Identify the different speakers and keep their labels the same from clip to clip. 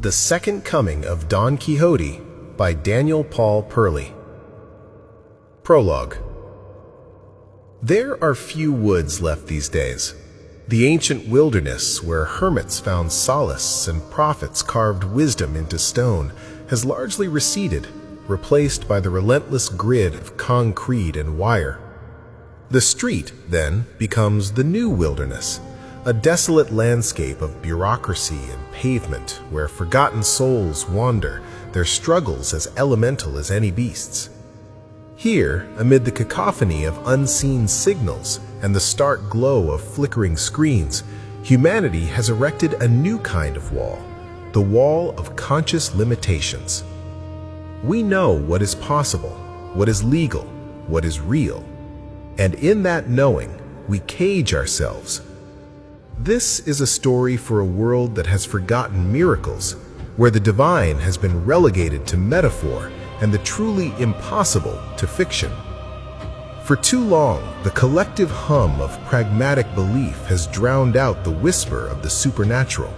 Speaker 1: The Second Coming of Don Quixote by Daniel Paul Perley. Prologue. There are few woods left these days. The ancient wilderness where hermits found solace and prophets carved wisdom into stone has largely receded, replaced by the relentless grid of concrete and wire. The street, then, becomes the new wilderness, a desolate landscape of bureaucracy and pavement where forgotten souls wander, their struggles as elemental as any beasts. Here, amid the cacophony of unseen signals and the stark glow of flickering screens, humanity has erected a new kind of wall, the wall of conscious limitations. We know what is possible, what is legal, what is real, and in that knowing, we cage ourselves. This is a story for a world that has forgotten miracles, where the divine has been relegated to metaphor and the truly impossible to fiction. For too long, the collective hum of pragmatic belief has drowned out the whisper of the supernatural,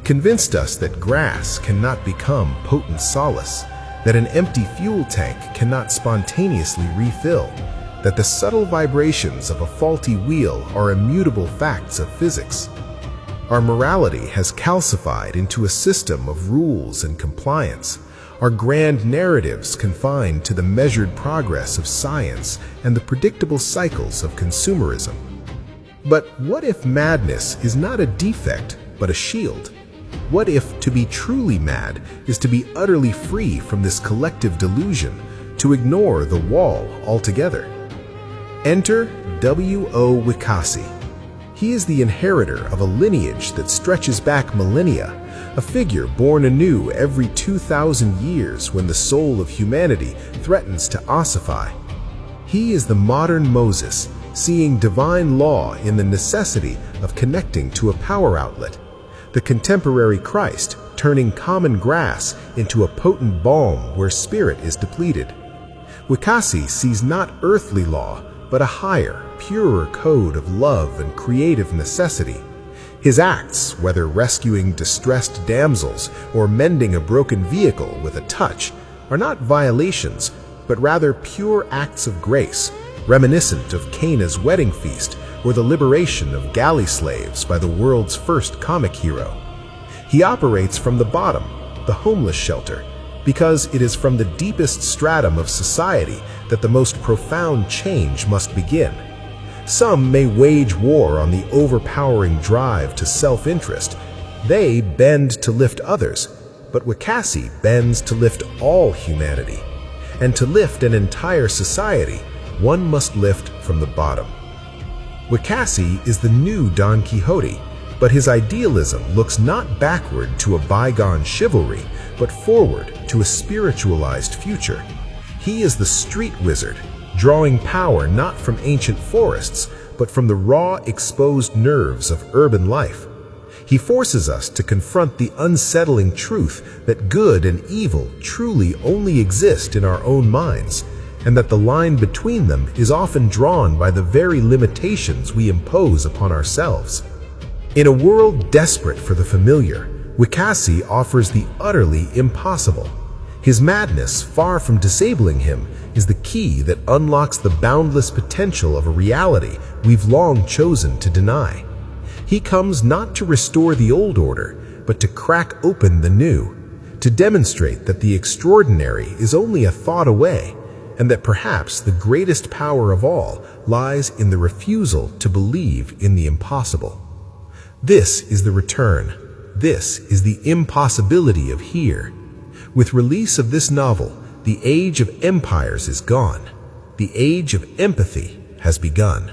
Speaker 1: convinced us that grass cannot become potent solace, that an empty fuel tank cannot spontaneously refill, that the subtle vibrations of a faulty wheel are immutable facts of physics. Our morality has calcified into a system of rules and compliance, our grand narratives confined to the measured progress of science and the predictable cycles of consumerism. But what if madness is not a defect, but a shield? What if to be truly mad is to be utterly free from this collective delusion, to ignore the wall altogether? Enter W.O. Quixote. He is the inheritor of a lineage that stretches back millennia, a figure born anew every 2,000 years when the soul of humanity threatens to ossify. He is the modern Moses, seeing divine law in the necessity of connecting to a power outlet, the contemporary Christ turning common grass into a potent balm where spirit is depleted. Quixote sees not earthly law, but a higher, purer code of love and creative necessity. His acts, whether rescuing distressed damsels or mending a broken vehicle with a touch, are not violations, but rather pure acts of grace, reminiscent of Cana's wedding feast or the liberation of galley slaves by the world's first comic hero. He operates from the bottom, the homeless shelter, because it is from the deepest stratum of society that the most profound change must begin. Some may wage war on the overpowering drive to self-interest. They bend to lift others, but Quixote bends to lift all humanity. And to lift an entire society, one must lift from the bottom. Quixote is the new Don Quixote, but his idealism looks not backward to a bygone chivalry, but forward to a spiritualized future. He is the street wizard, drawing power not from ancient forests, but from the raw, exposed nerves of urban life. He forces us to confront the unsettling truth that good and evil truly only exist in our own minds, and that the line between them is often drawn by the very limitations we impose upon ourselves. In a world desperate for the familiar, Quixote offers the utterly impossible. His madness, far from disabling him, is the key that unlocks the boundless potential of a reality we've long chosen to deny. He comes not to restore the old order, but to crack open the new, to demonstrate that the extraordinary is only a thought away, and that perhaps the greatest power of all lies in the refusal to believe in the impossible. This is the return. This is the impossibility of here. With release of this novel, the age of empires is gone. The age of empathy has begun.